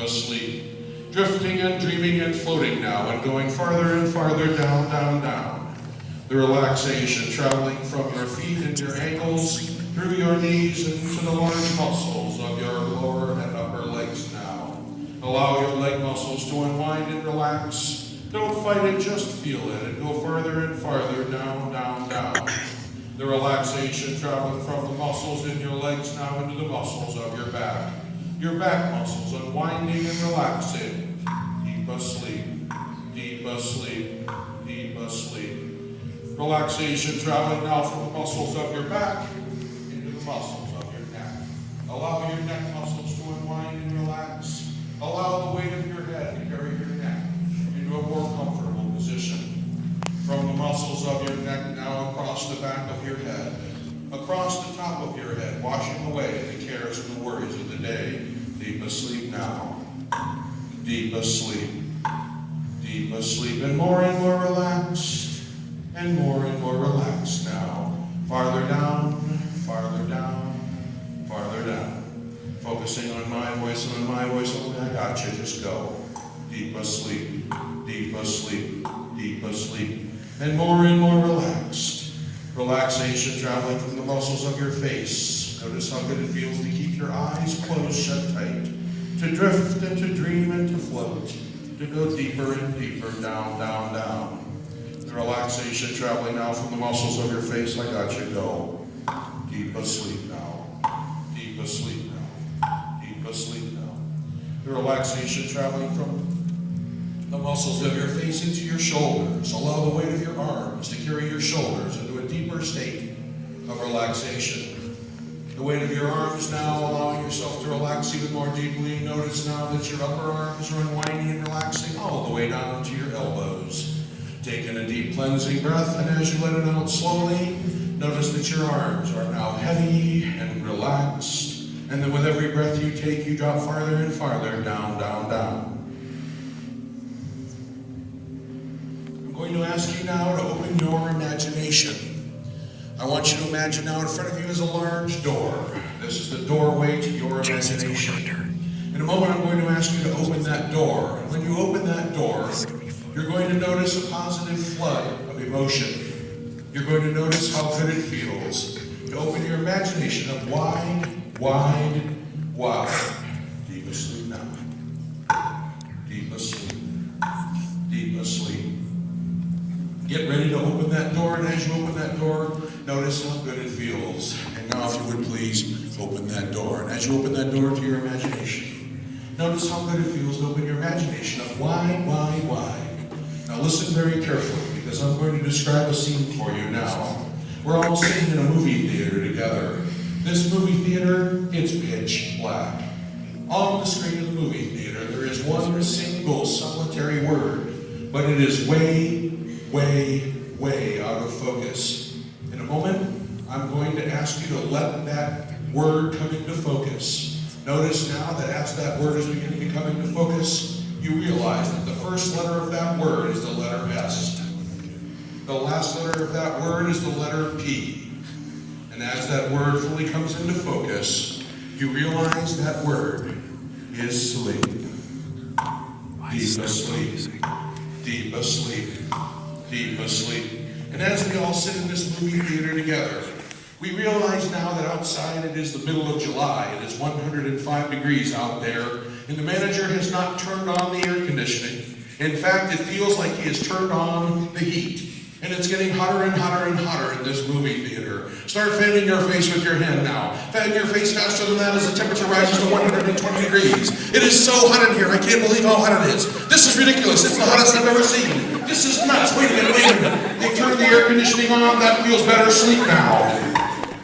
asleep. Drifting and dreaming and floating now and going farther and farther down, down, down. The relaxation traveling from your feet and your ankles, through your knees and into the large muscles of your lower and upper legs now. Allow your leg muscles to unwind and relax. Don't fight it, just feel it and go farther and farther down, down, down. The relaxation traveling from the muscles in your legs now into the muscles of your back. Your back muscles unwinding and relaxing. Deep asleep, deep asleep, deep asleep. Relaxation traveling now from the muscles of your back into the muscles of your neck. Allow your neck muscles to unwind and relax. Allow the weight of your head to carry your neck into a more comfortable position. From the muscles of your neck now across the back of your head, across the top of your head, washing away the cares and the worries of the day. Deep asleep now. Deep asleep. Deep asleep and more relaxed. And more relaxed now. Farther down, farther down, farther down. Focusing on my voice and on my voice only. I got you. Just go. Deep asleep, deep asleep, deep asleep. And more relaxed. Relaxation traveling from the muscles of your face. Notice how good it feels to keep your eyes closed, shut tight. To drift and to dream and to float. To go deeper and deeper, down, down, down. The relaxation traveling now from the muscles of your face. I got you. Go. Deep asleep now. Deep asleep now. Deep asleep now. The relaxation traveling from the muscles of your face into your shoulders. Allow the weight of your arms to carry your shoulders into a deeper state of relaxation. The weight of your arms now, allowing yourself to relax even more deeply. Notice now that your upper arms are unwinding and relaxing all the way down to your elbows. Take in a deep cleansing breath, and as you let it out slowly, notice that your arms are now heavy and relaxed. And then with every breath you take, you drop farther and farther down, down, down. I'm going to ask you now to open your imagination. I want you to imagine now in front of you is a large door. This is the doorway to your imagination. In a moment, I'm going to ask you to open that door. And when you open that door, you're going to notice a positive flood of emotion. You're going to notice how good it feels to open your imagination up wide, wide, wide. Deep asleep now. Deep asleep. Deep asleep. Get ready to open that door, and as you open that door, notice how good it feels. And now, if you would please, open that door. And as you open that door to your imagination, notice how good it feels to open your imagination up wide, wide, wide. Now listen very carefully, because I'm going to describe a scene for you now. We're all sitting in a movie theater together. This movie theater, it's pitch black. On the screen of the movie theater, there is one single solitary word, but it is way, way, way out of focus. In a moment, I'm going to ask you to let that word come into focus. Notice now that as that word is beginning to come into focus, you realize that the first letter of that word is the letter S. The last letter of that word is the letter P. And as that word fully comes into focus, you realize that word is sleep. Deep asleep. Deep asleep. Deep asleep. And as we all sit in this movie theater together, we realize now that outside it is the middle of July. It is 105 degrees out there, and the manager has not turned on the air conditioning. In fact, it feels like he has turned on the heat. And it's getting hotter and hotter and hotter in this movie theater. Start fanning your face with your hand now. Fan your face faster than that as the temperature rises to 120 degrees. It is so hot in here. I can't believe how hot it is. This is ridiculous. It's the hottest I've ever seen. This is nuts. Wait a minute, wait a minute. They turned the air conditioning on. That feels better. Sleep now.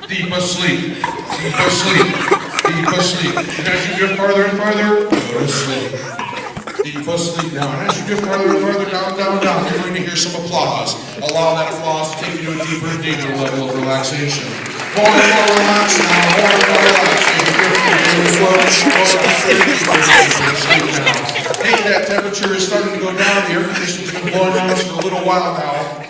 Deep asleep. Deep asleep. Deep asleep. And as you get farther and farther, go to sleep. Deep asleep now. And as you get farther and farther down, down, down, you're going to hear some applause. Allow that applause to take you to a deeper and deeper level of relaxation. More and more relaxed now. More and more relaxed. Hey, that temperature is starting to go down. The air conditioning's been blowing on us for a little while now.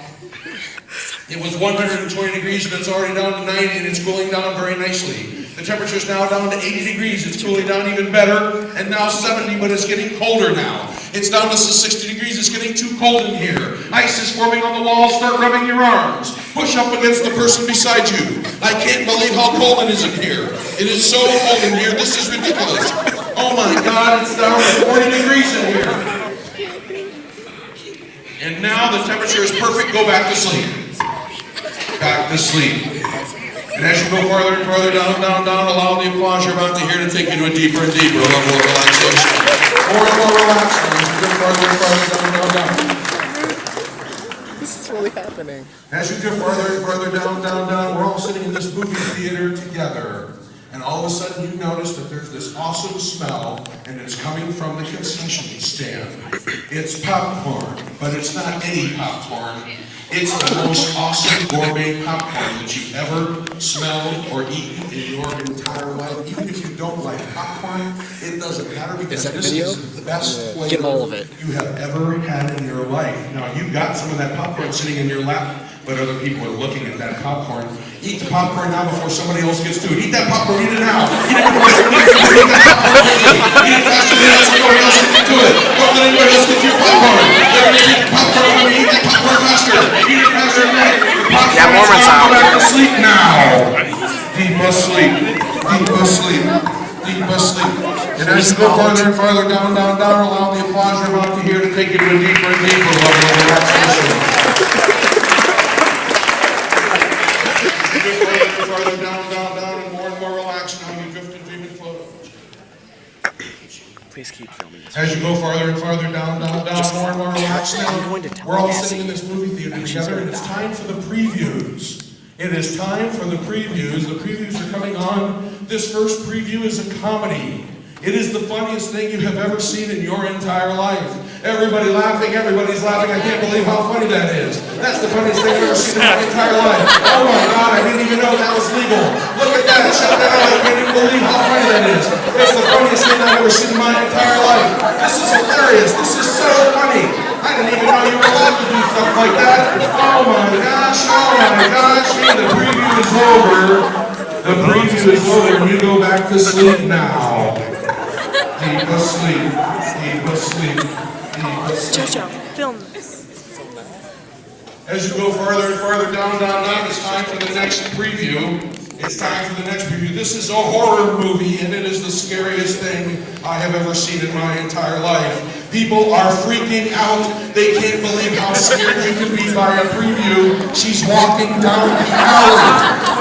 It was 120 degrees and it's already down to 90 and it's cooling down very nicely. The temperature is now down to 80 degrees. It's cooling down even better. And now 70, but it's getting colder now. It's down to 60 degrees. It's getting too cold in here. Ice is forming on the walls. Start rubbing your arms. Push up against the person beside you. I can't believe how cold it is in here. It is so cold in here. This is ridiculous. Oh my God, it's down to 40 degrees in here. And now the temperature is perfect. Go back to sleep. Back to sleep. And as you go farther and farther down, allow the applause you're about to hear to take you to a deeper and deeper level of relaxation. More and more relaxed as you go farther and farther down. This is really happening. As you go farther and farther down, we're all sitting in this movie theater together. And all of a sudden you notice that there's this awesome smell, and it's coming from the concession stand. It's popcorn, but it's not any popcorn. It's the most awesome gourmet popcorn that you've ever smelled or eaten in your entire life. Even if you don't like popcorn, it doesn't matter because this is the best flavor Get all of it. you have ever had in your life. Now, you've got some of that popcorn sitting in your lap, but other people are looking at that popcorn. Eat the popcorn now before somebody else gets to it. Eat that popcorn, eat it now. Eat it before somebody else gets to it. Eat that popcorn. Eat it faster than somebody else gets to it. Don't let anybody else get to your popcorn. They're going to eat the popcorn when we eat that popcorn faster. Eat it faster than that. Yeah, warmer sound. Go back to sleep now. Deep asleep. Deep asleep. Deep asleep. And as you go farther and farther down, allow the applause you're about to hear to take you to a deeper and deeper level of relaxation. Farther down, and more relaxed. Now you drift and dream and float. Please keep filming this. As you go farther and farther down, more and more relaxed now. We're all sitting in this movie theater together, and it's time for the previews. It is time for the previews. The previews are coming on. This first preview is a comedy. It is the funniest thing you have ever seen in your entire life. Everybody laughing, everybody's laughing. I can't believe how funny that is. That's the funniest thing I've ever seen in my entire life. Oh my God, I didn't even know that was legal. Look at that, shut that out. I can't even believe how funny that is. It's the funniest thing I've ever seen in my entire life. This is hilarious. This is so funny. I didn't even know you were allowed to do stuff like that. Oh my gosh, the preview is over. The preview is over and you go back to sleep now. Deep asleep, deep asleep, deep asleep. Jojo, film this. As you go farther and farther down, it's time for the next preview. It's time for the next preview. This is a horror movie, and it is the scariest thing I have ever seen in my entire life. People are freaking out. They can't believe how scared you can be by a preview. She's walking down the alley.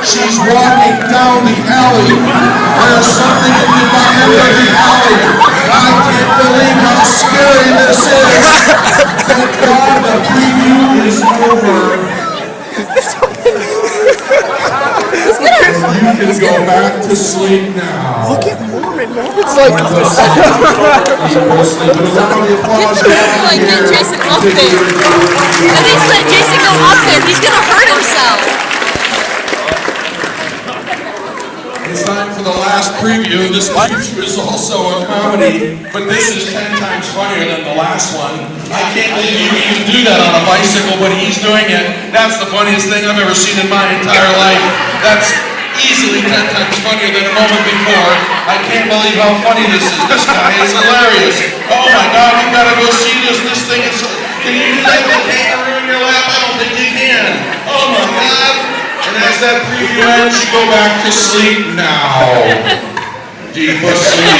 She's walking down the alley. There's something in the back of the alley. I can't believe how scary this is. Thank God the preview is over. And you can go back to sleep now. Look at Mormon. It's like Like, get Jason up there. At least let Jason go up there. He's gonna hurt himself. It's time for the last preview. This preview is also a comedy, but this is 10 times funnier than the last one. I can't believe you can do that on a bicycle, but he's doing it. That's the funniest thing I've ever seen in my entire life. That's easily 10 times funnier than a moment before. I can't believe how funny this is. This guy is hilarious. Oh my God, you've got to go see this. This thing is... Can you do that with a kangaroo in your lap? I don't think you can. Oh my God. And as that preview ends, you go back to sleep now. Deep asleep.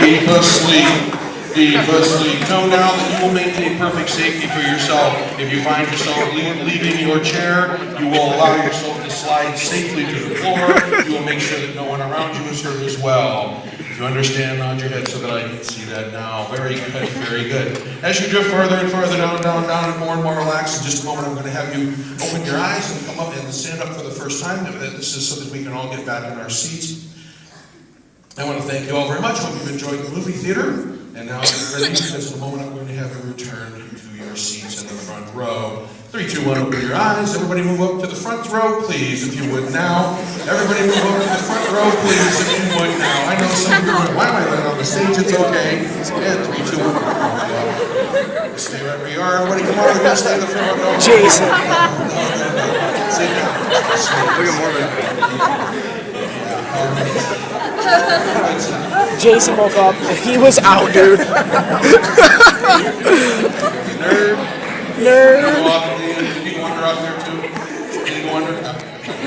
Deep asleep. Deep asleep. Know now that you will maintain perfect safety for yourself. If you find yourself leaving your chair, you will allow yourself to slide safely to the floor. You will make sure that no one around you is hurt as well. If you understand, nod your head so that I can see that now. Very good, very good. As you drift further and further down, and more relaxed, in just a moment I'm going to have you open your eyes and come up and stand up for the first time. This is so that we can all get back in our seats. I want to thank you all very much. Hope you've enjoyed the movie theater. And now get ready because in a moment I'm going to have you return to your seats in the front row. 3 3, 2, 1, open your eyes. Everybody move up to the front row, please, if you would now. Everybody move up to the front row, please, if you would now. I know some of you are like, why am I laying on the stage? It's okay. And 3, 2, 1. Stay right where you are. Everybody come on, we're going to stay in the front row. Jason. Sit down. Look at Mormon. Jason woke up. He was out, dude. Nerd. Nerd. You wander out there too? You wander?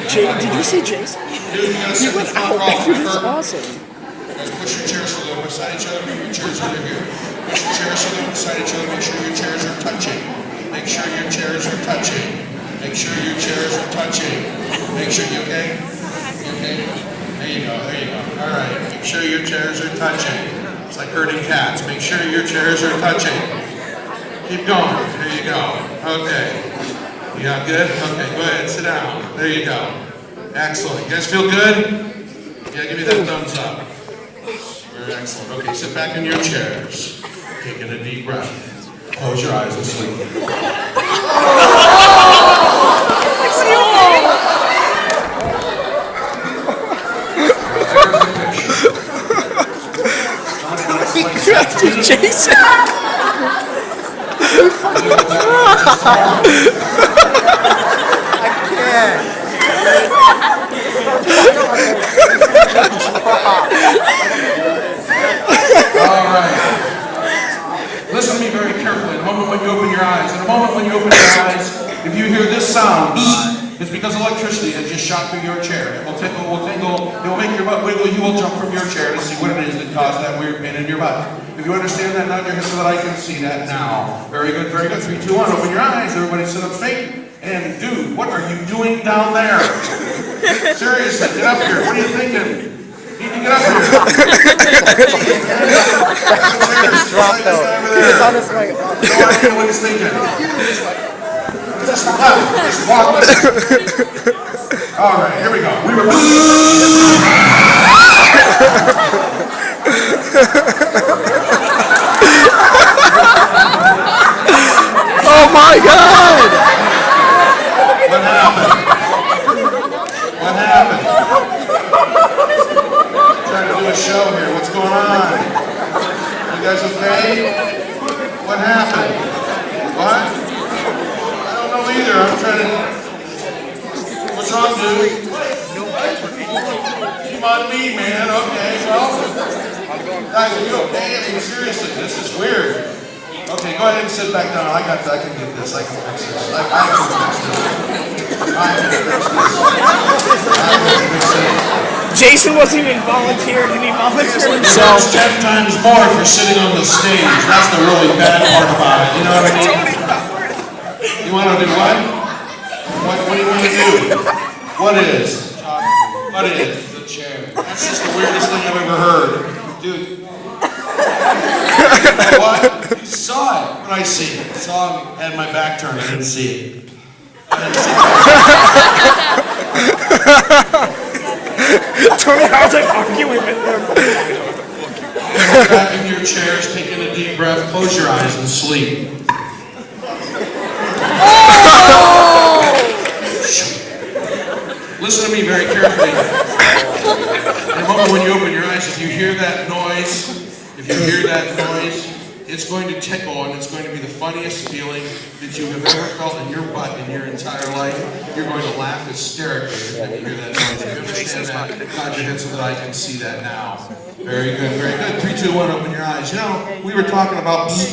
Did you see Jason? Dude, you gotta sit in the front row. Dude, that's awesome. Guys, push your chairs so they're beside each other. Bring your chairs over here. Push your chairs so they're beside each other. Make sure your chairs are touching. Make sure your chairs are touching. Make sure your chairs are touching. Make sure you okay? You okay? There you go. There you go. All right. Make sure your chairs are touching. It's like herding cats. Make sure your chairs are touching. Keep going. There you go. Okay. You got good? Okay, go ahead. Sit down. There you go. Excellent. You guys feel good? Yeah, give me that thumbs up. Very excellent. Okay, sit back in your chairs. Taking a deep breath. Close your eyes and sleep. Jason. All right. Listen to me very carefully. In a moment when you open your eyes, if you hear this sound, it's because electricity has just shot through your chair. It will tickle, it will make your butt wiggle. You will jump from your chair to see what it is that caused that weird pain in your butt. If you understand that, nod your head so that I can see that now. Very good, very good. 3, 2, 1. Open your eyes. Everybody sit up straight. And dude, what are you doing down there? Seriously, get up here. What are you thinking? You need to get up here. Dropped out. He was on his way. No idea what he's thinking. Just left. Just walk with it. All right, here we go. We were. Oh my God! What happened? What happened? Trying to do a show here. What's going on? You guys okay? What happened? What? I don't know either. I'm trying to. What's wrong, dude? Come on me, man. Okay, well. Guys, are you okay? I mean, seriously, this is weird. Okay, go ahead and sit back down. I can get this. I can fix this. I can fix this. Jason wasn't even volunteered, and he volunteered himself. 10 times more for sitting on the stage. That's the really bad part about it. You know what I mean? You want to do what? What do you want to do? What is? What is? The chair. That's just the weirdest thing I've ever heard. Dude. You know what? You saw it. What did I see? I saw him, had my back turned. I didn't see it. Tony, I was like arguing with him. Back in your chairs, taking a deep breath, close your eyes and sleep. Listen to me very carefully. In a moment when you open your eyes, if you hear that noise, it's going to tickle and it's going to be the funniest feeling that you have ever felt in your butt in your entire life. You're going to laugh hysterically when you hear that noise. If you understand that, nod your head so that I can see that now. Very good, very good. 3, 2, 1, open your eyes. You know, we were talking about It's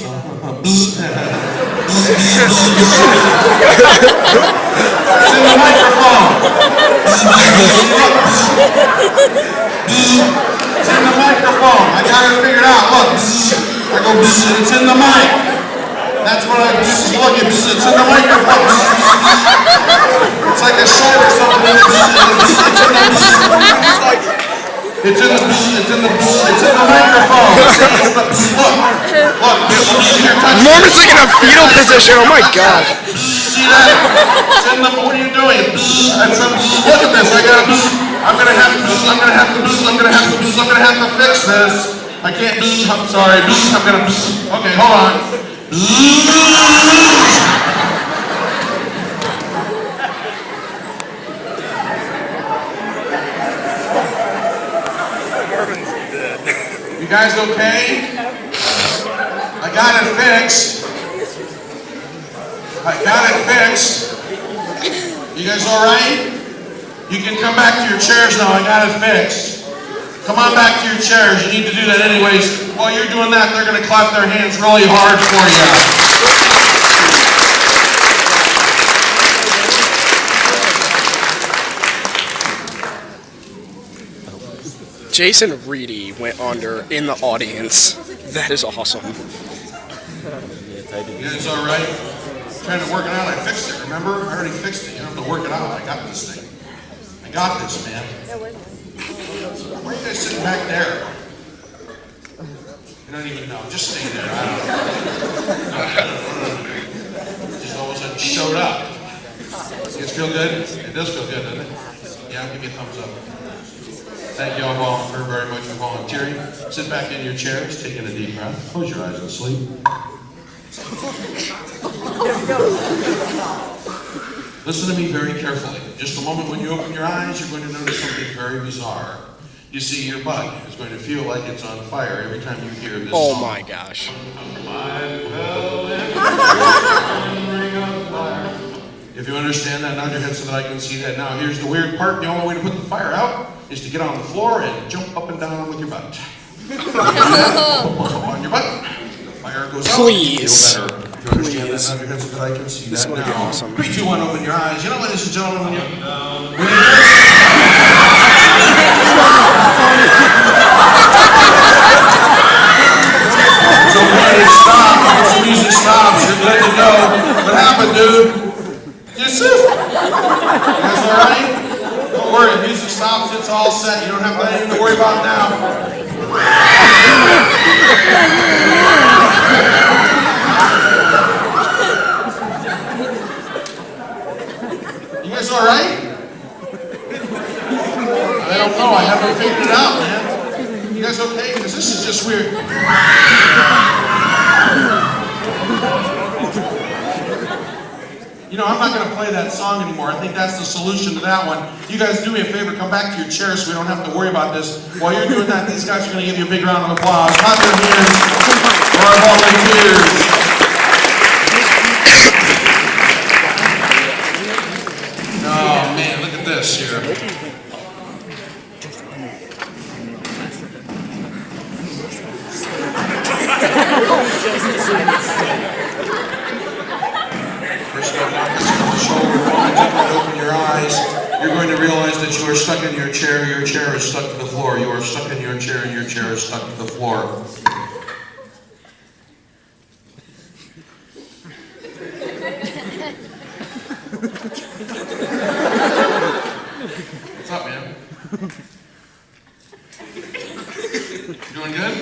in the microphone. It's in the microphone. I got it figured out. Look. I go, it's in the mic. That's what I look at. It's in the microphone. It's like a show or something. It's in the microphone. Look. Norman's like in a fetal position. Oh my God. See that? It's in the. What are you doing? Look at this. I'm gonna have to fix this. I can't. I'm sorry. Okay, hold on. You guys okay? I got it fixed. I got it fixed. You guys all right? You can come back to your chairs now. I got it fixed. Come on back to your chairs. You need to do that anyways. While you're doing that, they're going to clap their hands really hard for you. Jason Reedy went under in the audience. That is awesome. You guys all right? Trying to work it out. I fixed it, remember? I already fixed it. You don't have to work it out. I got this thing. I got this, man. Why are you guys sitting back there? You don't even know. Just stay there. I don't know. Just all of a sudden showed up. You guys feel good? It does feel good, doesn't it? Yeah, I'll give you a thumbs up. Thank you all very much for volunteering. Sit back in your chairs, taking a deep breath. Close your eyes and sleep. Listen to me very carefully. Just a moment when you open your eyes, you're going to notice something very bizarre. You see, your butt is going to feel like it's on fire every time you hear this song. Oh my gosh. If you understand that, nod your head so that I can see that. Now, here's the weird part. The only way to put the fire out is to get on the floor and jump up and down with your butt. On your butt. The fire goes out. Please. Feel better. If you understand that, nod your head so that I can see This that is going to be now. awesome. 3, 2, 1, open your eyes. You know, ladies and gentlemen, when you it's okay, stop. Once the music stops, you're good to go. What happened, dude? You see? That's all right? Don't worry, the music stops, it's all set. You don't have anything to worry about now. You guys all right? I don't know, I haven't figured it out, man. You guys okay? Because this is just weird. You know, I'm not going to play that song anymore. I think that's the solution to that one. You guys do me a favor, come back to your chairs so we don't have to worry about this. While you're doing that, these guys are going to give you a big round of applause. Clap your hands for our volunteers. Oh, man, look at this here. Open your eyes. You're going to realize that you are stuck in your chair is stuck to the floor. You are stuck in your chair is stuck to the floor. What's up, man? You doing good?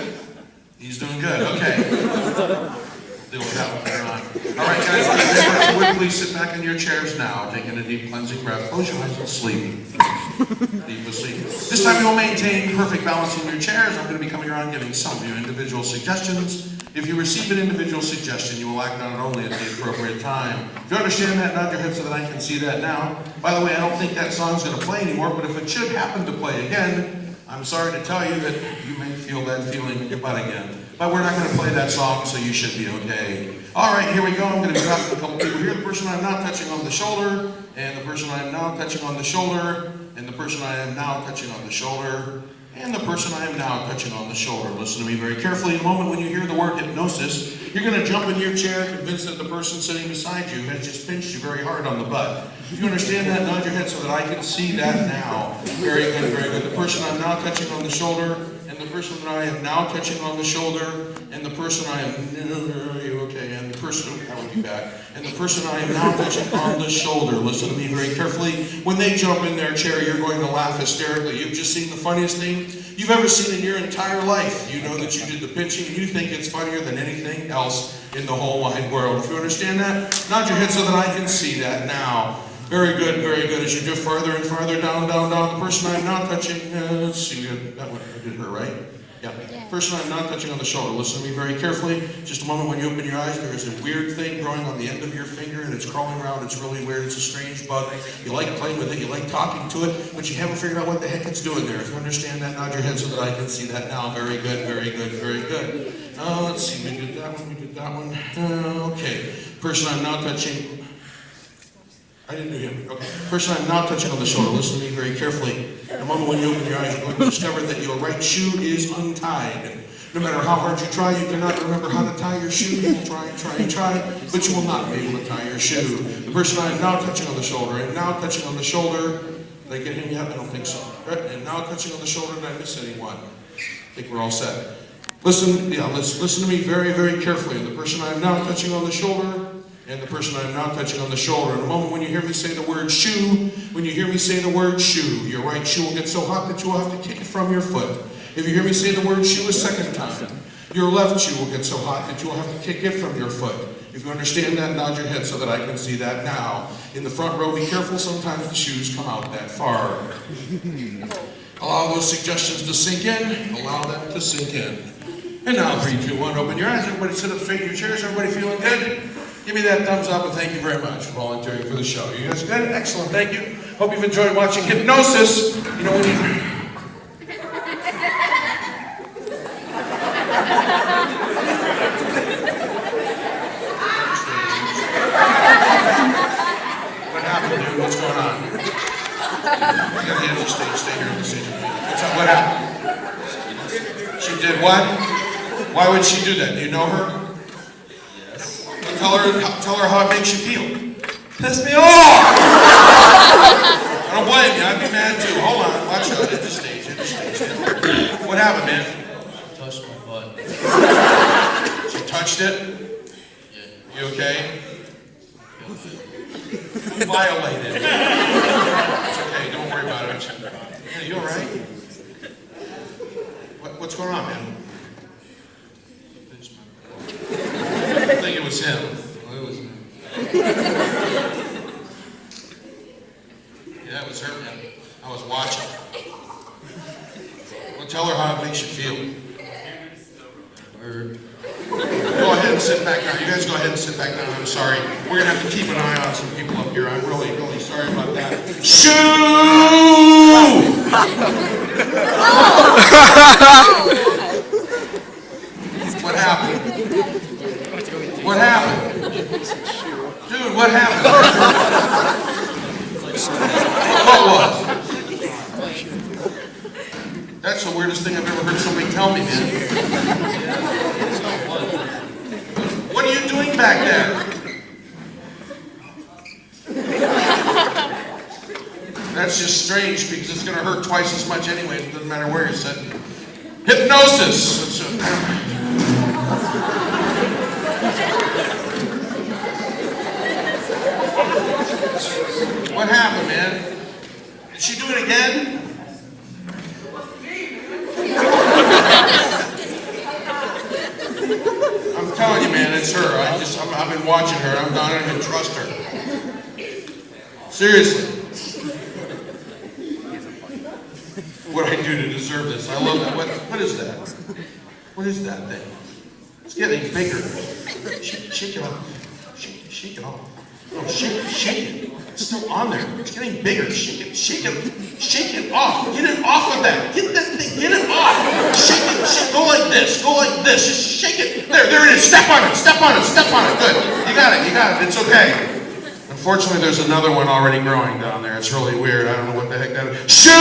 He's doing good, okay. Deal with that one later on. All right, guys, please sit back in your chairs now, taking a deep cleansing breath. Close your eyes and sleep. Deep asleep. This time you will maintain perfect balance in your chairs. I'm going to be coming around giving some of you individual suggestions. If you receive an individual suggestion, you will act on it only at the appropriate time. If you understand that, nod your head so that I can see that now. By the way, I don't think that song's going to play anymore, but if it should happen to play again, I'm sorry to tell you that you may feel that feeling in your butt again. But we're not going to play that song, so you should be okay. All right, here we go. I'm going to be dropping a couple people here. The person I'm now touching on the shoulder, and the person I am now touching on the shoulder, and the person I am now touching on the shoulder, and the person I am now touching on the shoulder. Listen to me very carefully. In a moment when you hear the word hypnosis, you're going to jump in your chair, convinced that the person sitting beside you has just pinched you very hard on the butt. If you understand that, nod your head so that I can see that now. Very good, very good. The person I'm now touching on the shoulder, and the person that I am now touching on the shoulder, and the person I am, are you okay? And the person, I will be back, and the person I am now touching on the shoulder. Listen to me very carefully. When they jump in their chair, you're going to laugh hysterically. You've just seen the funniest thing you've ever seen in your entire life. You know that you did the pitching, and you think it's funnier than anything else in the whole wide world. If you understand that, nod your head so that I can see that now. Very good, very good. As you drift farther and farther down, down, down, the person I'm now touching, let's see, that one, I did her right. Yeah. Person I'm not touching on the shoulder. Listen to me very carefully. Just a moment when you open your eyes, there is a weird thing growing on the end of your finger and it's crawling around. It's really weird. It's a strange bug. You like playing with it. You like talking to it, but you haven't figured out what the heck it's doing there. If you understand that, nod your head so that I can see that now. Very good, very good, very good. Let's see. We did that one. We did that one. Okay. Person I'm not touching. I didn't do him. Okay. Person I'm not touching on the shoulder. Listen to me very carefully. In a moment when you open your eyes, you're going to discover that your right shoe is untied. No matter how hard you try, you cannot remember how to tie your shoe. You will try and try and try, but you will not be able to tie your shoe. The person I am now touching on the shoulder, and now touching on the shoulder. Did I get him yet? I don't think so. Right? And now touching on the shoulder. Did I miss anyone? I think we're all set. Listen to me very, very carefully. The person I am now touching on the shoulder, and the person I'm now touching on the shoulder. In a moment when you hear me say the word shoe, when you hear me say the word shoe, your right shoe will get so hot that you will have to kick it from your foot. If you hear me say the word shoe a second time, your left shoe will get so hot that you will have to kick it from your foot. If you understand that, nod your head so that I can see that now. In the front row, be careful, sometimes the shoes come out that far. Allow those suggestions to sink in, allow them to sink in. And now 3, 2, 1, open your eyes. Everybody sit up straight in your chairs. Everybody feeling good? Give me that thumbs up and thank you very much for volunteering for the show. You guys good? Excellent, thank you. Hope you've enjoyed watching Hypnosis. You know when you... What happened, dude? What's going on? You got the edge of the stage. Stay here on the stage. What happened? She did what? Why would she do that? Do you know her? Tell her how it makes you feel. Piss me off! I don't blame you. I'd be mad too. Hold on. Watch out. Hit the stage. Hit the stage. What happened, man? She touched my butt. She touched it? Yeah. You okay? Violated. It's okay. Don't worry about it. Yeah, you all right? What's going on, man? I think it was him. Well, it was me. Yeah, it was her, man. I was watching. Well, tell her how it makes you feel. Word. Go ahead and sit back down. You guys go ahead and sit back down. I'm sorry. We're going to have to keep an eye on some people up here. I'm really, really sorry about that. Shoo! What happened? What happened? Dude, what happened? What was? That's the weirdest thing I've ever heard somebody tell me, man. What are you doing back there? That's just strange because it's going to hurt twice as much anyway. It doesn't matter where you're sitting. Hypnosis! What happened, man? Did she do it again? I'm telling you, man, it's her. I've been watching her. I don't even trust her. Seriously. What I do to deserve this? I love that. What is that? What is that thing? It's getting bigger. Shake it off. Shake it off. No, shake it. It's still on there. It's getting bigger. Shake it off. Get it off of that. Get that thing. Get it off. Shake it. Go like this. Go like this. Just shake it. There it is. Step on it. Step on it. Step on it. Good. You got it. It's okay. Unfortunately, there's another one already growing down there. It's really weird. I don't know what the heck that is. Shoo!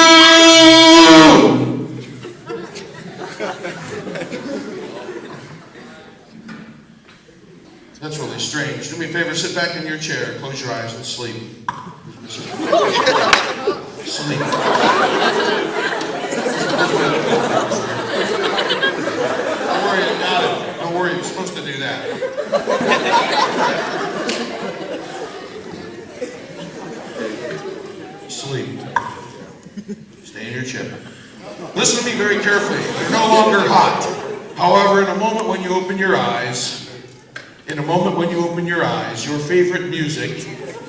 That's really strange. Do me a favor, sit back in your chair, close your eyes, and sleep. Sleep. Don't worry, I got it. Don't worry, you're supposed to do that. Sleep. Stay in your chair. Listen to me very carefully. You're no longer hot. However, in a moment when you open your eyes, your favorite music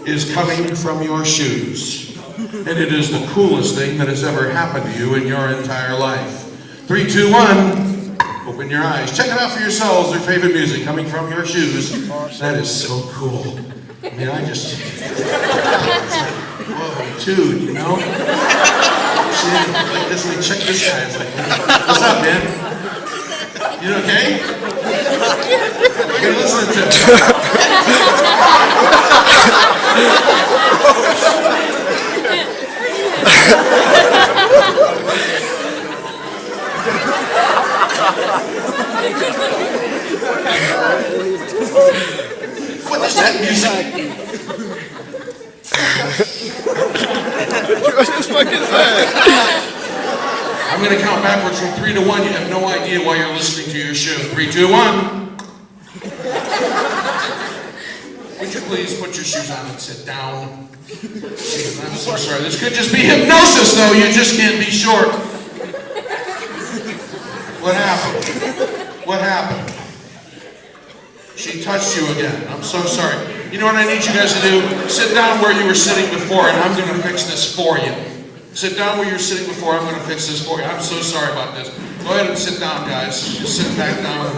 is coming from your shoes. And it is the coolest thing that has ever happened to you in your entire life. 3, 2, 1. Open your eyes. Check it out for yourselves. Their favorite music coming from your shoes. That is so cool. I mean, I just... Whoa, dude, you know? See, like this, like, check this guy. It's like, what's up, man? You okay? You're listening to me. What is that music? What the fuck is that? I'm going to count backwards from 3 to 1. You have no idea why you're listening to your show. 3, 2, 1. Would you please put your shoes on and sit down? I'm so sorry. This could just be hypnosis, though. You just can't be short. What happened? What happened? She touched you again. I'm so sorry. You know what I need you guys to do? Sit down where you were sitting before, and I'm going to fix this for you. Sit down where you were sitting before. I'm going to fix this for you. I'm so sorry about this. Go ahead and sit down, guys. Just sit back down.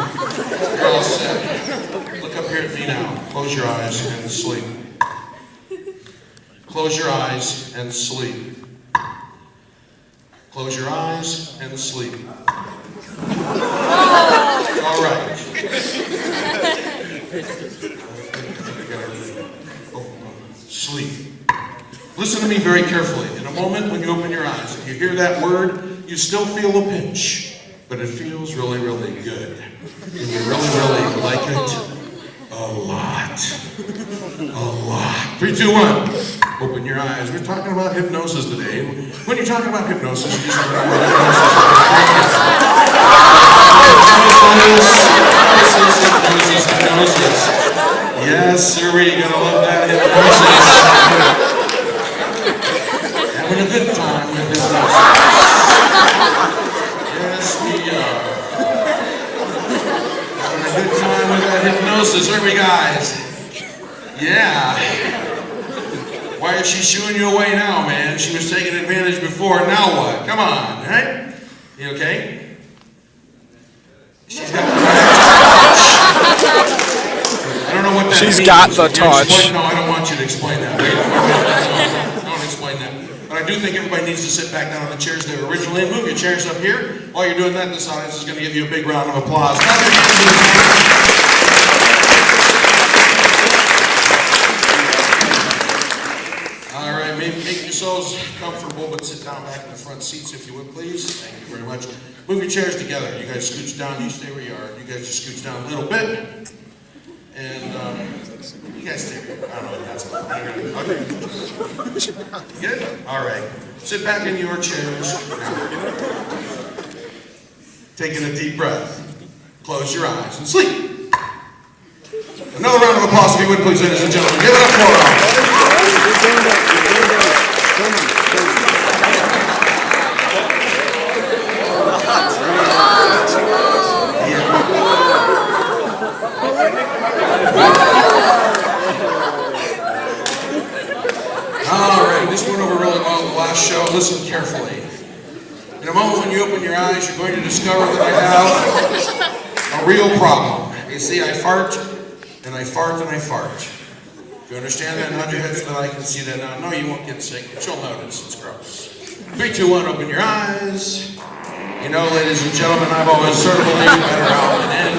You're all set. Look up here at me now. Close your eyes and sleep. Close your eyes and sleep. Close your eyes and sleep. All right. Sleep. Listen to me very carefully. In a moment when you open your eyes, if you hear that word, you still feel a pinch, but it feels really, really good. And you really, really like it a lot. A lot. 3, 2, 1. Open your eyes. We're talking about hypnosis today. When you're talking about hypnosis, you just remember hypnosis. Yes, sir, you're gonna love that hypnosis. Having a good time with hypnosis. Yes, we are. Having a good time with that hypnosis, aren't we, guys? Yeah. Why is she shooing you away now, man? She was taking advantage before. Now what? Come on, right? You okay? She's got the I don't know what that means. She's got the touch. No, I don't want you to explain that. Don't explain that. But I do think everybody needs to sit back down on the chairs they were originally in. Move your chairs up here. While you're doing that, this audience is going to give you a big round of applause. All right, make yourselves comfortable, but sit down back in the front seats if you would, please. Thank you very much. Move your chairs together. You guys scooch down. You stay where you are. You guys just scooch down a little bit. And you guys stay here. I don't know if that's okay. Good? All right. Sit back in your chairs. Taking a deep breath. Close your eyes and sleep. Another round of applause if you would, please, ladies and gentlemen. Give it up for them. Alright, this went over really well the last show. Listen carefully. In a moment when you open your eyes, you're going to discover that I have a real problem. You see, I fart, and I fart, and I fart. Do you understand that? Nod your head so that I can see that now. No, you won't get sick, but you'll notice. It's gross. 3, 2, 1, open your eyes. You know, ladies and gentlemen, I've always sort of believed better out than in.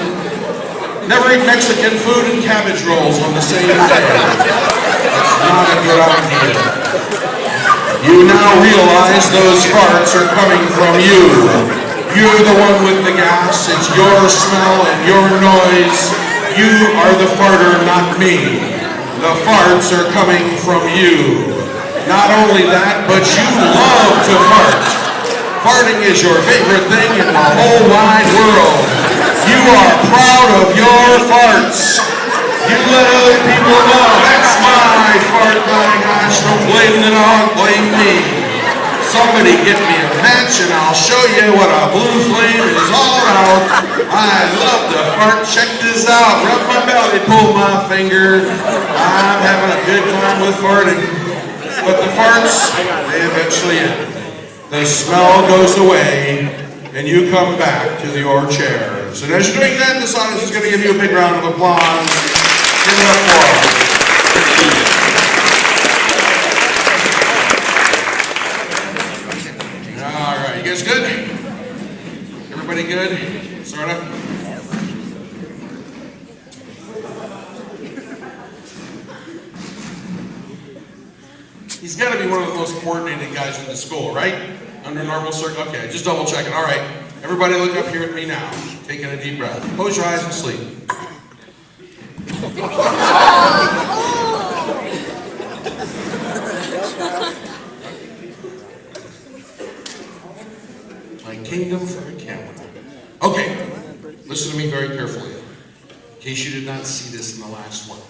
Never eat Mexican food and cabbage rolls on the same day. It's not a good idea. You now realize those farts are coming from you. You're the one with the gas. It's your smell and your noise. You are the farter, not me. The farts are coming from you. Not only that, but you love to fart. Farting is your favorite thing in the whole wide world. You are proud of your farts. You let other people know, that's my fart, my gosh, don't blame the dog, blame me. Somebody get me a match and I'll show you what a blue flame is all about. I love to fart. Check this out. Rub my belly, pull my finger. I'm having a good time with farting. But the farts, they eventually end. The smell goes away and you come back to your chairs. And as you're doing that, this audience is going to give you a big round of applause. Give it up for them. All right, you guys good? Everybody good? Sort of? He's got to be one of the most coordinated guys in the school, right? Under normal circumstances. Okay, just double checking. All right, everybody look up here at me now. Taking a deep breath. Close your eyes and sleep. My kingdom for a camera. Okay, listen to me very carefully. In case you did not see this in the last one.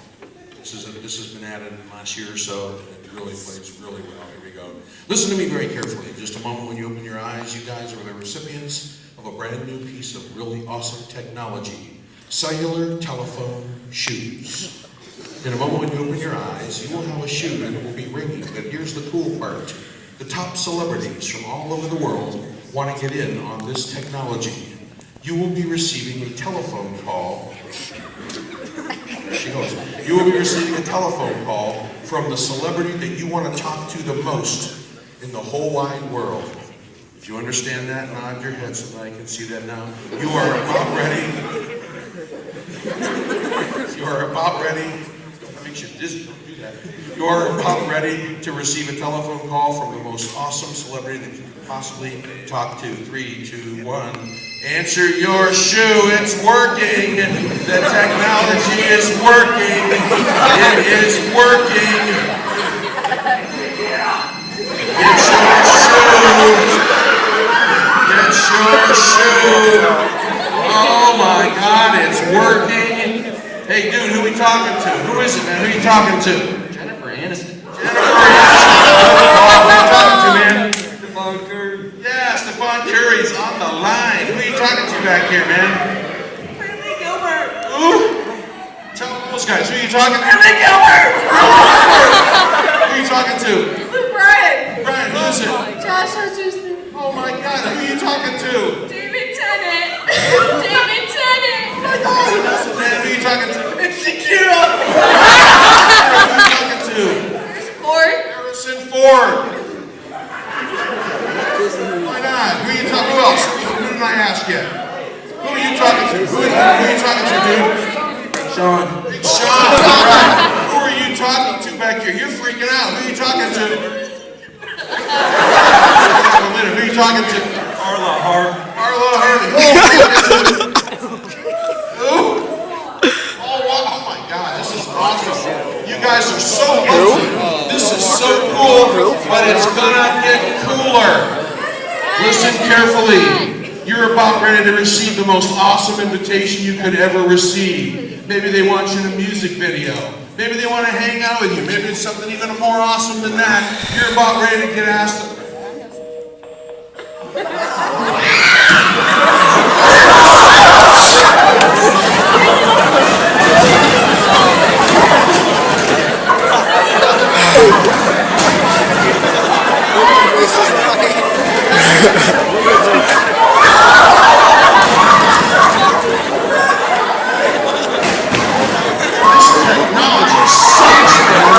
This has been added last year or so. It really plays really well. Here we go. Listen to me very carefully. In just a moment when you open your eyes, you guys are the recipients of a brand new piece of really awesome technology. Cellular telephone shoes. In a moment when you open your eyes, you will have a shoe and it will be ringing. But here's the cool part. The top celebrities from all over the world want to get in on this technology. You will be receiving a telephone call. There she goes. You will be receiving a telephone call from the celebrity that you want to talk to the most in the whole wide world. If you understand that, nod your head so that I can see that now. You are about ready. You are about ready. That makes you dizzy. Don't do that. You are about ready to receive a telephone call from the most awesome celebrity that you could possibly talk to. 3, 2, 1. Answer your shoe. It's working. The technology is working. It is working. It's your shoe. It's your shoe. Oh my God, it's working. Hey dude, who are we talking to? Who is it, man? Who are you talking to? Jennifer Aniston. Jennifer Aniston. Oh, who are you talking to, man? Stephon Curry. Yeah, Stephon Curry's on the line. Who are you talking to back here, man? Bradley Gilbert. Who? Tell those guys. Who are you talking to? Bradley Gilbert. Who are you talking to? Luke Bryan. Brian, who is it? Josh Hutcherson. Oh my God, who are you talking to? David Tennant. David Tennant. Oh my God, who is it, man? Who are you talking to? It's Shakira. Who are you talking to? Harrison Ford. Harrison Ford. Why not? Who are you talking? Who else? Who didn't I ask yet? Who are you talking to? Who are you talking to, dude? Sean. Big Sean. All right. Who are you talking to back here? You're freaking out. Who are you talking to? Who are you talking to? Arla Hart. Arla Harvey. Who are you talking to? Who? Oh, wow. Oh my God, this is awesome. You guys are so awesome. This is so cool, but it's gonna get cooler. Listen carefully. You're about ready to receive the most awesome invitation you could ever receive. Maybe they want you in a music video. Maybe they want to hang out with you. Maybe it's something even more awesome than that. You're about ready to get asked. Technology sucks, man.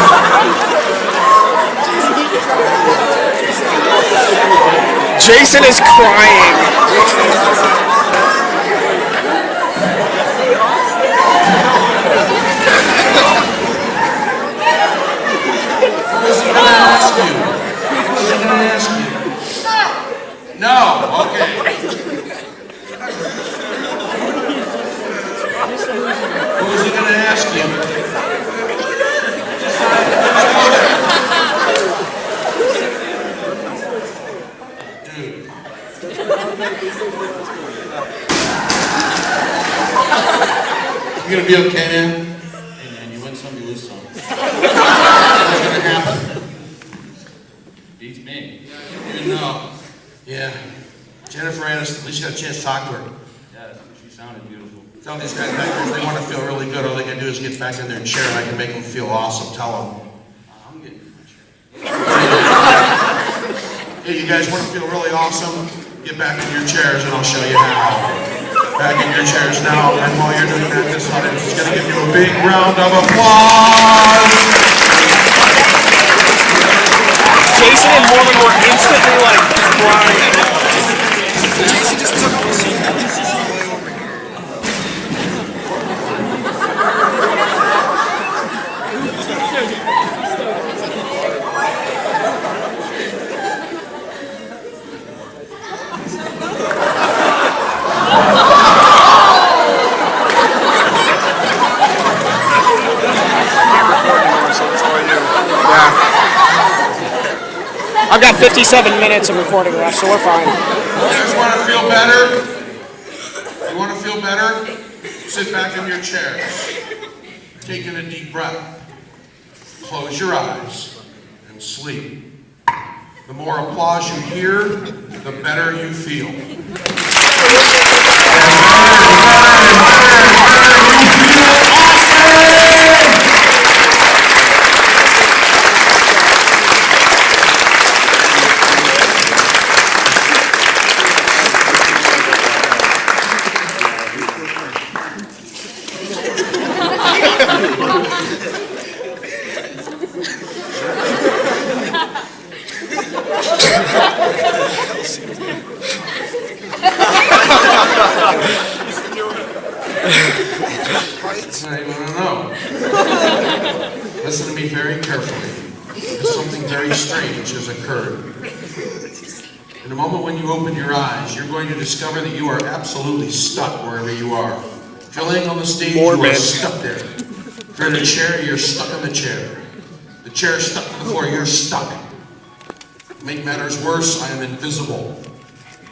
Jason is crying. What is he going to ask you? What is he going to ask you? No. Okay. What was he going to ask you? Dude. You gonna be okay, man? Hey man, you win some, you lose some. What's gonna happen? Beats me. You know. Yeah. Jennifer Aniston, at least you got a chance to talk to her. Yeah, she sounded beautiful. Tell these guys back there if they want to feel really good, all they can do is get back in their chair and I can make them feel awesome. Tell them. I'm getting in my chair. Hey, you guys want to feel really awesome? Get back in your chairs and I'll show you how. Back in your chairs now, and while you're doing that, this audience is going to give you a big round of applause. Jason and Morgan were instantly like crying. Jason just took off his seat. I've got 57 minutes of recording left, so we're fine. You guys want to feel better? You want to feel better? Sit back in your chairs. Take in a deep breath. Close your eyes and sleep. The more applause you hear, the better you feel. I don't know. Listen to me very carefully. Something very strange has occurred. In a moment when you open your eyes, you're going to discover that you are absolutely stuck wherever you are. If you're laying on the stage, you are stuck there. If you're in a chair, you're stuck in the chair. The chair is stuck to the floor, you're stuck. To make matters worse, I am invisible.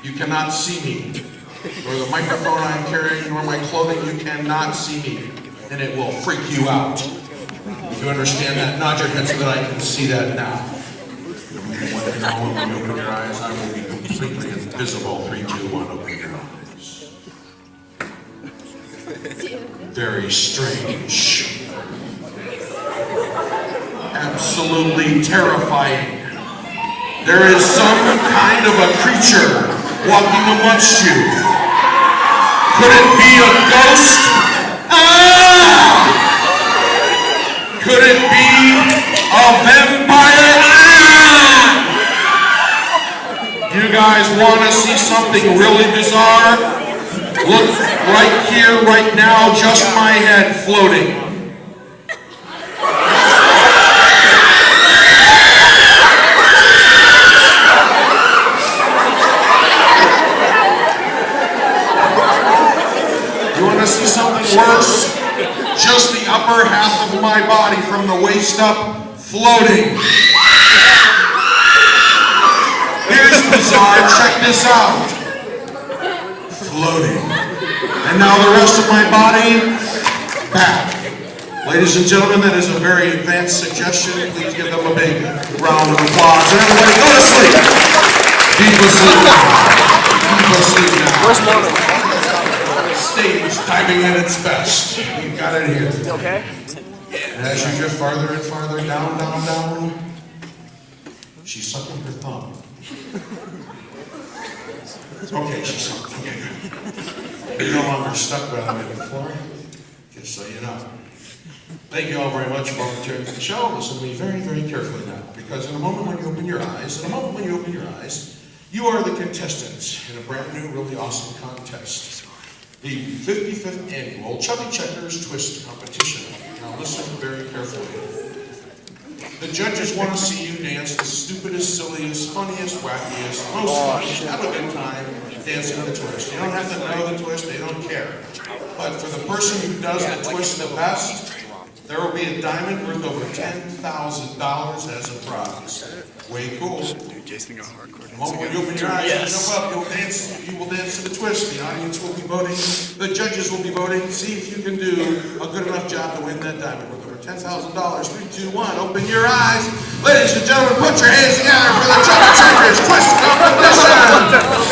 You cannot see me. Nor the microphone I am carrying, nor my clothing, you cannot see me. And it will freak you out. If you understand that, nod your head so that I can see that now. When you open your eyes, I will be completely invisible. 3, 2, 1, open your eyes. Very strange. Absolutely terrifying. There is some kind of a creature walking amongst you. Could it be a ghost? Ah! Could it be a vampire? Ah! You guys want to see something really bizarre? Look right here, right now, just my head floating. You want to see something worse? Just the upper half of my body from the waist up, floating. Here's bizarre, check this out. Floating. And now the rest of my body, back. Ladies and gentlemen, that is a very advanced suggestion. Please give them a big round of applause. And everybody go to sleep. Deep asleep now. Deep asleep now. Where's Morgan? Stage diving at its best. You got it here. Okay. And as you drift farther and farther down, down, down, she's sucking her thumb. Okay, she's sucked. Okay, good. You're no longer stuck by the floor, just so you know. Thank you all very much for volunteering for the show. Listen to me very, very carefully now, because in a moment when you open your eyes, you are the contestants in a brand new, really awesome contest. The 55th annual Chubby Checkers Twist competition. Now listen very carefully. The judges want to see you dance the stupidest, silliest, funniest, wackiest, most funniest, have a good time dancing the twist. You don't have to know the twist, they don't care. But for the person who does the twist the best, there will be a diamond worth over $10,000 as a prize. Way cool. Jason got hardcore. The moment when you open your eyes, jump up, you will dance to the twist. The audience will be voting. The judges will be voting. See if you can do a good enough job to win that diamond worth over $10,000. 3, 2, 1. Open your eyes. Ladies and gentlemen, put your hands together for the Chubby Checkers Twist competition.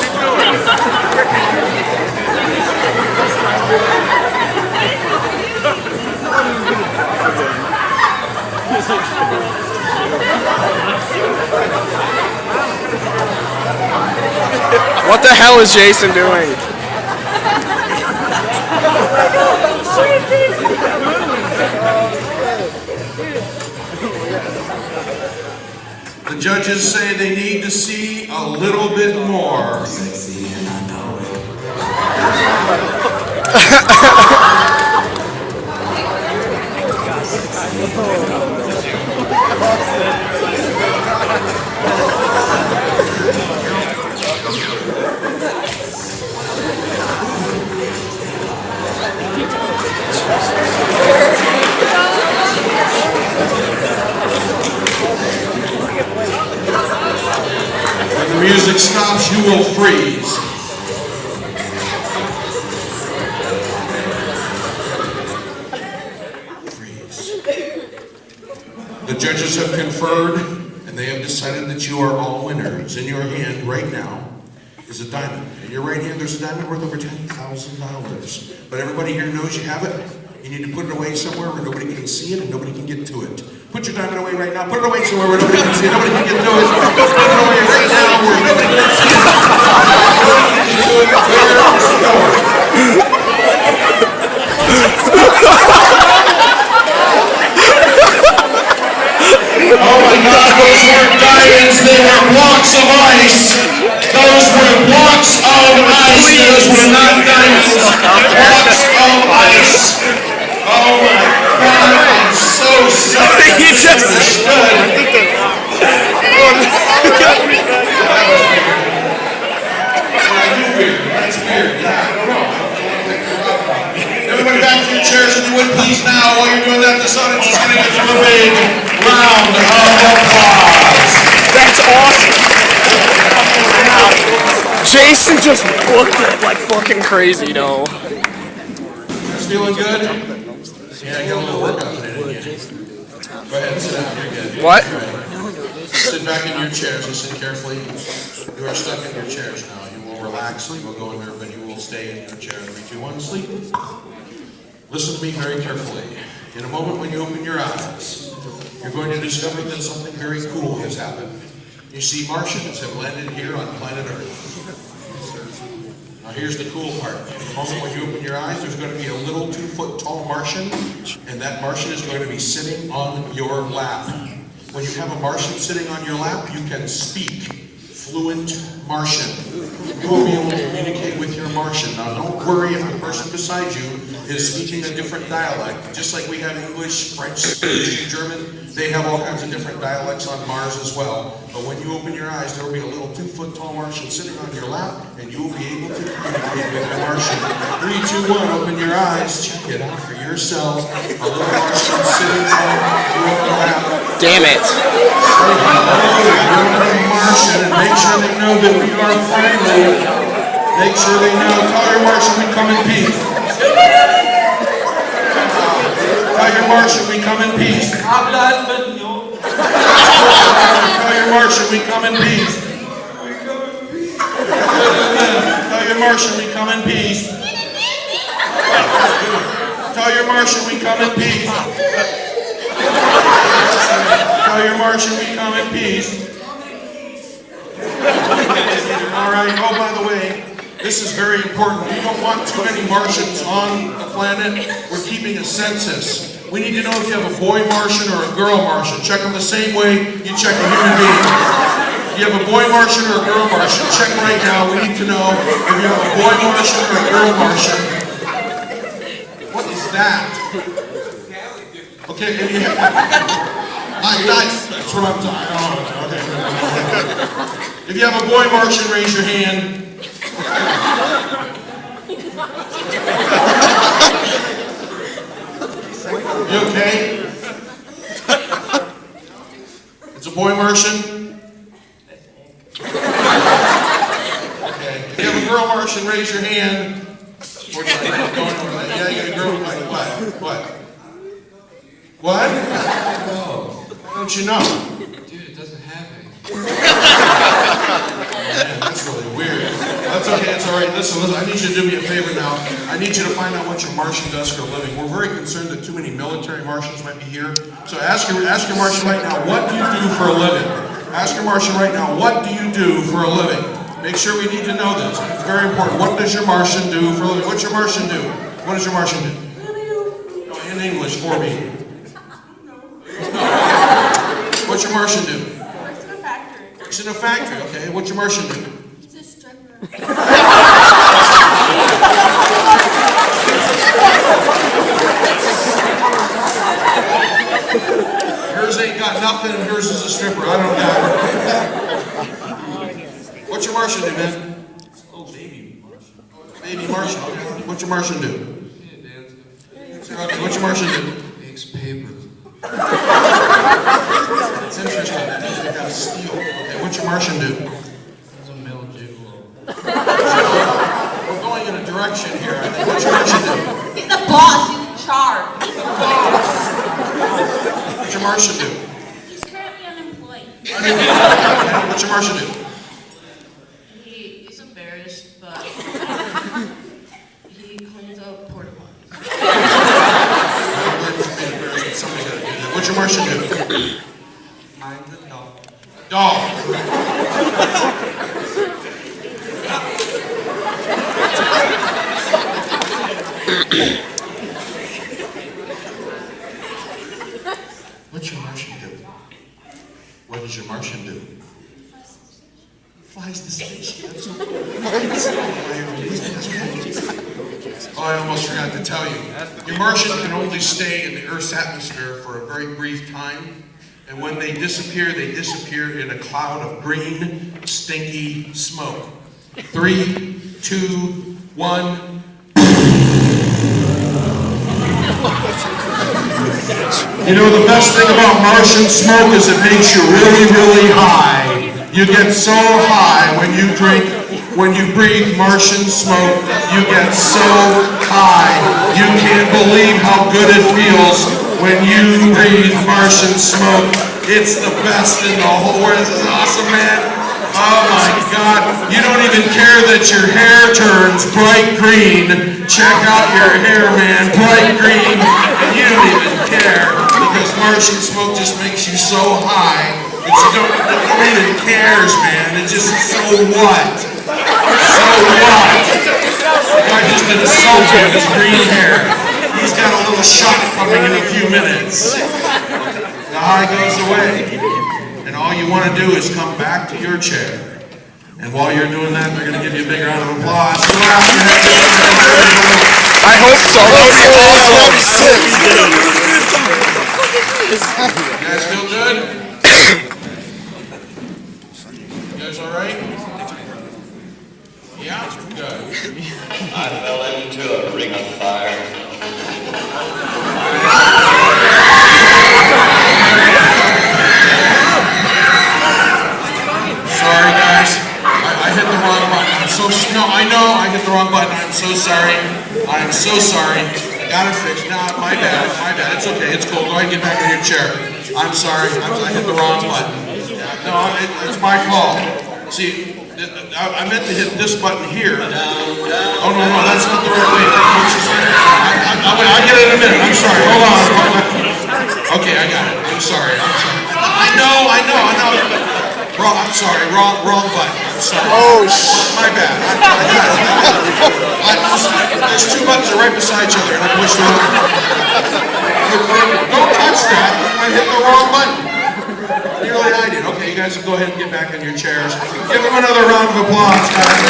What the hell is Jason doing? The judges say they need to see a little bit more. When the music stops, you will freeze. The judges have conferred, and they have decided that you are all winners. In your hand right now is a diamond. In your right hand, there's a diamond worth over $10,000. But everybody here knows you have it. You need to put it away somewhere where nobody can see it and nobody can get to it. Put your diamond away right now. Put it away somewhere where nobody can see it, nobody can get to it. Put it away right now where nobody can see it. Oh my God, those weren't diamonds, they were blocks of ice. Those were blocks of ice. Those were not diamonds. Blocks of ice. Oh my God, I'm so sorry. He just That's weird. Yeah, I don't know. Everybody back to your chairs if you would please now. While you're doing that, this audience is going to give you a big round of applause. That's awesome. Jason just booked it like fucking crazy, though. Guys feeling good? Yeah, I got a little workout today, didn't you? Go ahead and sit down. You're good. What? Sit back in your chairs. Listen carefully. You are stuck in your chairs now. You will relax. You will go in there, but you will stay in your chair. 3, 2, 1, sleep. Listen to me very carefully. In a moment when you open your eyes, you're going to discover that something very cool has happened. You see, Martians have landed here on planet Earth. Now here's the cool part. In a moment when you open your eyes, there's going to be a little 2-foot tall Martian, and that Martian is going to be sitting on your lap. When you have a Martian sitting on your lap, you can speak fluent Martian. You will be able to communicate with your Martian. Now don't worry if the person beside you is speaking a different dialect. Just like we have English, French, Spanish, German, they have all kinds of different dialects on Mars as well. But when you open your eyes, there will be a little 2-foot tall Martian sitting on your lap, and you will be able to communicate with the Martian. 3, 2, 1, open your eyes. Check it out for yourself. A little Martian sitting on your lap. Damn it. Martian, and make sure they know that we are friendly. Make sure they know. Tell your Martian we come in peace. Tell your Martian we come in peace. Tell your Martian we come in peace. Tell your Martian we come in peace. Tell your Martian we come in peace. Tell your Martian we come in peace. All right. Oh, by the way, this is very important. We don't want too many Martians on the planet. We're keeping a census. We need to know if you have a boy Martian or a girl Martian. Check them the same way you check a human being. If you have a boy Martian or a girl Martian, check right now. We need to know if you have a boy Martian or a girl Martian. What is that? Okay, if you have... That's what I'm talking about. Okay. If you have a boy Martian, raise your hand. You okay? It's a boy Martian? Okay. If you have a girl Martian, raise your hand. Yeah, you got a girl. What? What? How don't you know? Dude, it doesn't have any. Man, that's really weird. That's okay, it's all right. Listen, I need you to do me a favor now. I need you to find out what your Martian does for a living. We're very concerned that too many military Martians might be here. So ask your Martian right now, what do you do for a living? Ask your Martian right now, what do you do for a living? Make sure we need to know this. It's very important. What does your Martian do for a living? What's your Martian do? What does your Martian do? No, in English for me. What's your Martian do? Works in a factory. Works in a factory. Okay. What's your Martian do? He's a stripper. Hers ain't got nothing, and hers is a stripper. I don't know. What's your Martian do, man? Oh, baby Martian. Baby Martian. What's your Martian do? Okay, what's your Martian do? Makes paper. It's interesting. That means they got steel. Okay, what's your Martian do? It's a mill gigolo. We're going in a direction here. I think. What's your Martian do? He's the boss. He's in charge. What's your Martian do? He's currently unemployed. What's your Martian do? He's embarrassed, but he cleans out porta potties. Somebody's got to do that. What's your Martian do? I'm the dog. Dog. What's your Martian do? What does your Martian do? Flies the spaceship. That's what Oh, I almost forgot to tell you. Your Martian can only stay in the Earth's atmosphere for a very brief time. And when they disappear in a cloud of green, stinky smoke. 3, 2, 1. You know, the best thing about Martian smoke is it makes you really, really high. You get so high when you breathe Martian smoke, you get so high. You can't believe how good it feels when you breathe Martian smoke. It's the best in the whole world. This is awesome, man. Oh my God. You don't even care that your hair turns bright green. Check out your hair, man. Bright green. And you don't even care because Martian smoke just makes you so high that you don't even cares, man. It just, so what? So what? The guy just did a selfie with his green hair. He's got a little shot coming in a few minutes. The high goes away. And all you want to do is come back to your chair. And while you're doing that, they're going to give you a big round of applause. I hope so. You guys feel good? You guys all right? Yeah? Good. I fell into a ring of fire. Sorry, guys. I hit the wrong button. No, I know I hit the wrong button. I'm so sorry. I'm so sorry. Got it fixed. No, my bad. My bad. It's okay. It's cool. Go ahead and get back in your chair. I'm sorry. I hit the wrong button. No, it's my fault. See, I meant to hit this button here. Oh, no, that's not the right way. I'll get it in a minute. I'm sorry. Hold on. Okay, I got it. I'm sorry. I know. I'm sorry. Wrong button. I'm sorry. Oh, my bad. There's two buttons right beside each other, and I pushed the wrong. Don't touch that. I hit the wrong button. Nearly I did. Okay, you guys can go ahead and get back in your chairs. Give them another round of applause, guys.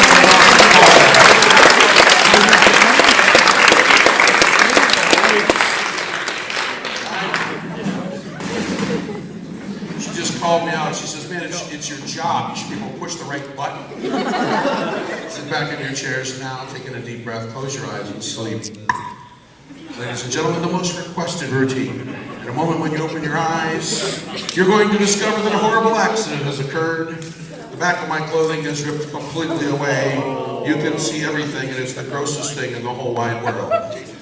She just called me out. She says, man, it's your job. You should be able to push the right button. Sit back in your chairs now, taking a deep breath. Close your eyes and sleep. Ladies and gentlemen, the most requested routine. In a moment when you open your eyes, you're going to discover that a horrible accident has occurred. The back of my clothing is ripped completely away. You can see everything, and it's the grossest thing in the whole wide world.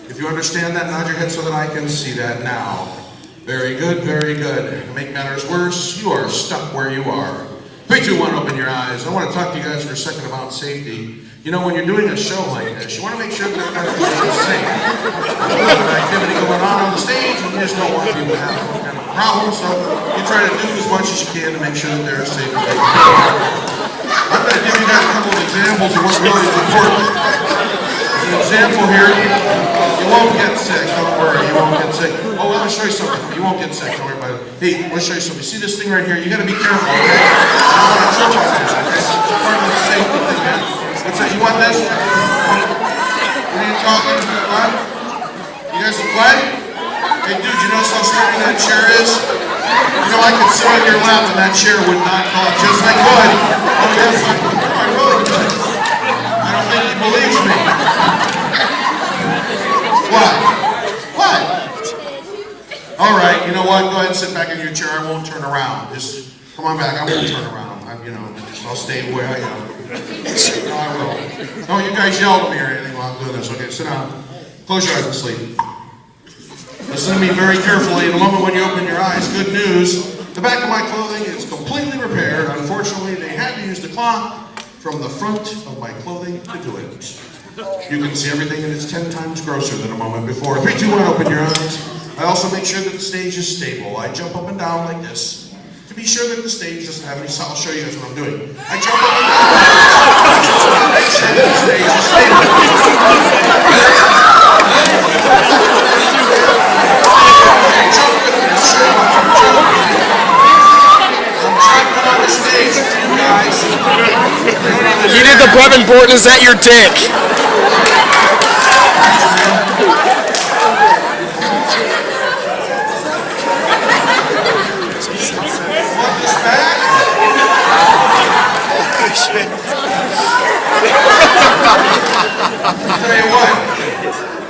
If you understand that, nod your head so that I can see that now. Very good, very good. To make matters worse, you are stuck where you are. 3, 2, 1, open your eyes. I want to talk to you guys for a second about safety. You know, when you're doing a show like this, you want to make sure that everybody's safe. There's an activity going on the stage, and you just don't want people to have any kind of problem, so you try to do as much as you can to make sure that they're safe. I'm going to give you guys a couple of examples of what really is important. As an example here, you won't get sick. Don't worry, you won't get sick. Oh, let me show you something. You won't get sick. Don't worry about it. Hey, let me show you something. See this thing right here? You got to be careful, okay? You don't want to trip on this, okay? It's part of the safety thing, man. What's that? You want this? What are you talking about? You guys will play? Hey, dude, you notice how strong that chair is? You know, I could sit on your lap and that chair would not collapse. Yes, I could. Oh, yes, I could. I really could. I don't think he believes me. What? What? All right, you know what? Go ahead and sit back in your chair. I won't turn around. Just come on back. I won't turn around. I'll stay where I am. No, I will. No, you guys yell at me or anything while I'm doing this. Okay, sit down. Close your eyes and sleep. Listen to me very carefully. In a moment when you open your eyes, good news. The back of my clothing is completely repaired. Unfortunately, they had to use the cloth from the front of my clothing to do it. You can see everything, and it's 10 times grosser than a moment before. 3, 2, 1, open your eyes. I also make sure that the stage is stable. I jump up and down like this to be sure that the stage doesn't have any sound. I'll show you guys what I'm doing. I jump up and down. Make sure that the stage is stable. You did the Brevin Borton, is that your dick? I'll tell you what,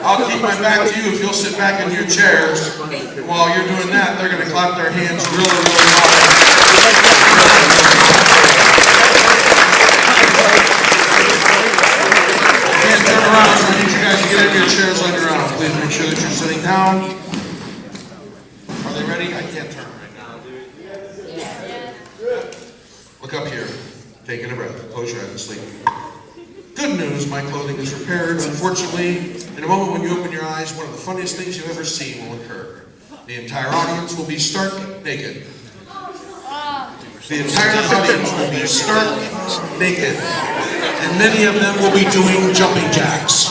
I'll keep my back to you if you'll sit back in your chairs. And while you're doing that, they're going to clap their hands really, really hard. Can't turn around, so I need you guys to get in your chairs on your own. Please make sure that you're sitting down. Are they ready? I can't turn right now. Look up here. Taking a breath. Close your eyes and sleep. Good news, my clothing is repaired. Unfortunately, in a moment when you open your eyes, one of the funniest things you've ever seen will occur. The entire audience will be stark naked. The entire audience will be stark naked. And many of them will be doing jumping jacks.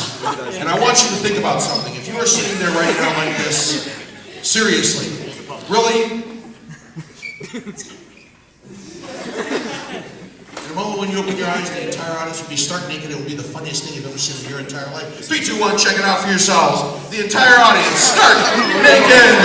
And I want you to think about something. If you are sitting there right now like this, seriously, really? In a moment when you open your eyes, the entire audience will be stark naked. It will be the funniest thing you've ever seen in your entire life. 3, 2, 1, check it out for yourselves. The entire audience, stark naked.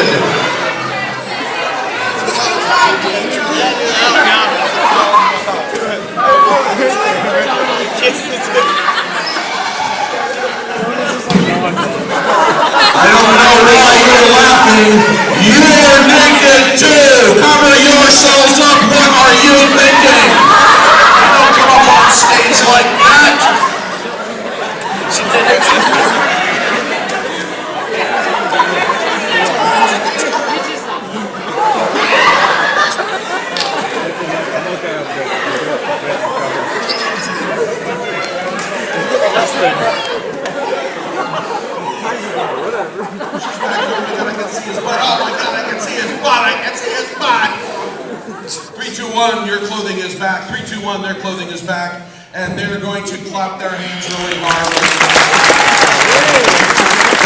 I don't know why you're laughing. You're naked too. Cover yourselves up. What are you thinking? Don't come up on stage like that. I can see his butt. Oh my God, I can see his butt. I can see his butt. 3, 2, 1, your clothing is back. 3, 2, 1, their clothing is back. And they're going to clap their hands really hard.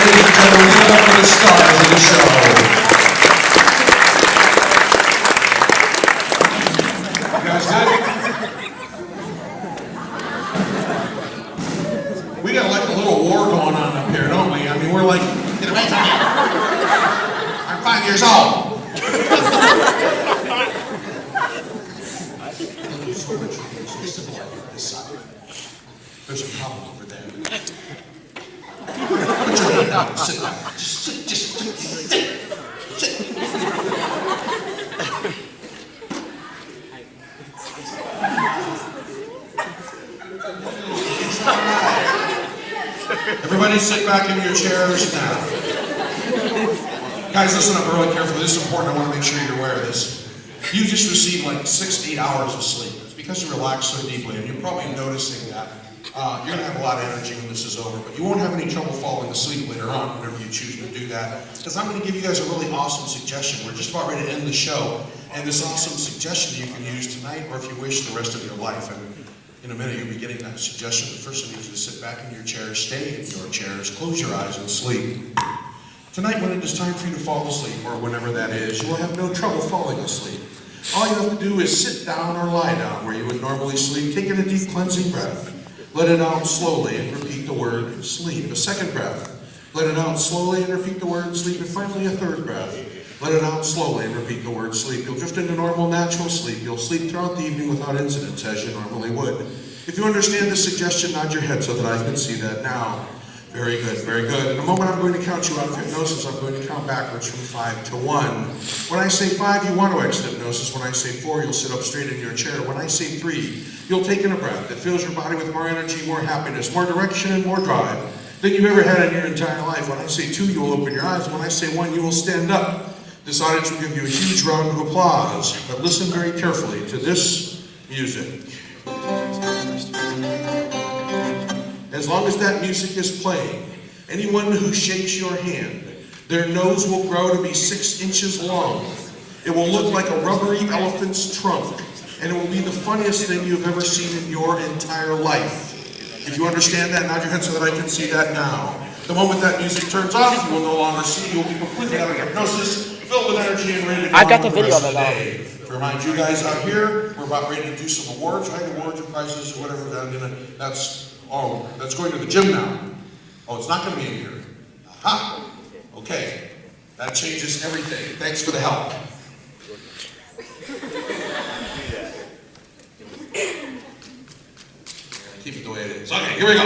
Ladies and gentlemen, give it up for the stars of the show. You guys good? We got like a little war going on up here, don't we? I mean, we're like, get away from me. I'm 5 years old. There's a problem over there. Put your hand down and sit down. Just sit. Everybody sit back in your chairs now. Guys, listen up really carefully. This is important. I want to make sure you're aware of this. You just received like 6 to 8 hours of sleep. It's because you relaxed so deeply, and you're probably noticing that you're going to have a lot of energy when this is over, but you won't have any trouble falling asleep later on whenever you choose to do that, because I'm going to give you guys a really awesome suggestion. We're just about ready to end the show, and this awesome suggestion you can use tonight, or if you wish, the rest of your life. And In a minute, you'll be getting that suggestion. But first, I need you to sit back in your chair, stay in your chairs, close your eyes, and sleep. Tonight, when it is time for you to fall asleep, or whenever that is, you will have no trouble falling asleep. All you have to do is sit down or lie down where you would normally sleep, take in a deep cleansing breath. Let it out slowly and repeat the word sleep. A second breath. Let it out slowly and repeat the word sleep. And finally, a third breath. Let it out slowly and repeat the word sleep. You'll drift into normal, natural sleep. You'll sleep throughout the evening without incidents, as you normally would. If you understand this suggestion, nod your head so that I can see that now. Very good, very good. In a moment, I'm going to count you out of hypnosis. I'm going to count backwards from 5 to 1. When I say 5, you want to exit hypnosis. When I say 4, you'll sit up straight in your chair. When I say 3, you'll take in a breath that fills your body with more energy, more happiness, more direction, and more drive than you've ever had in your entire life. When I say 2, you will open your eyes. When I say 1, you will stand up. This audience will give you a huge round of applause. But listen very carefully to this music. As long as that music is playing, anyone who shakes your hand, their nose will grow to be 6 inches long. It will look like a rubbery elephant's trunk, and it will be the funniest thing you've ever seen in your entire life. If you understand that, nod your head so that I can see that now. The moment that music turns off, you will no longer see. You will be completely out of hypnosis, filled with energy, and ready to go. I've got the on video rest of it the day. To remind you guys out here, we're about ready to do some awards, right? Awards and prizes or whatever. That's going to the gym now. Oh, it's not going to be in here. Aha. Okay. That changes everything. Thanks for the help. Keep it the way it is. Okay, here we go.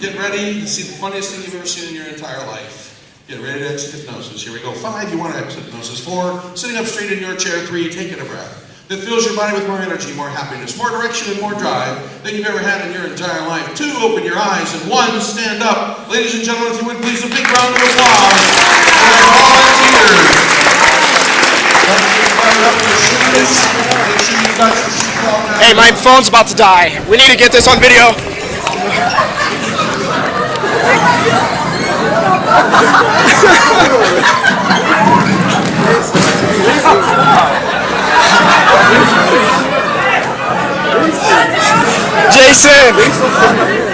Get ready to see the funniest thing you've ever seen in your entire life. Get ready to exit hypnosis. Here we go. 5, you want to exit hypnosis. 4, sitting up straight in your chair. 3, taking a breath that fills your body with more energy, more happiness, more direction, and more drive than you've ever had in your entire life. 2, open your eyes. And 1, stand up. Ladies and gentlemen, if you would please, a big round of applause for our volunteers. Hey, my phone's about to die. We need to get this on video.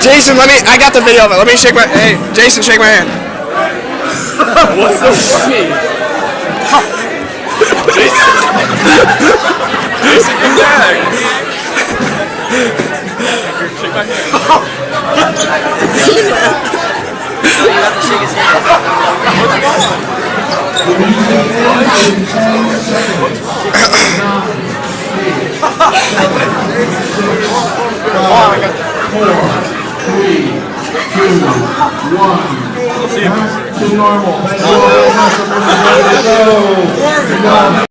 Jason, I got the video of it. Let me shake my, hey, Jason, shake my hand. What's the shit? Jason, get back. Shake my hand. You have to shake his hand. Back to normal.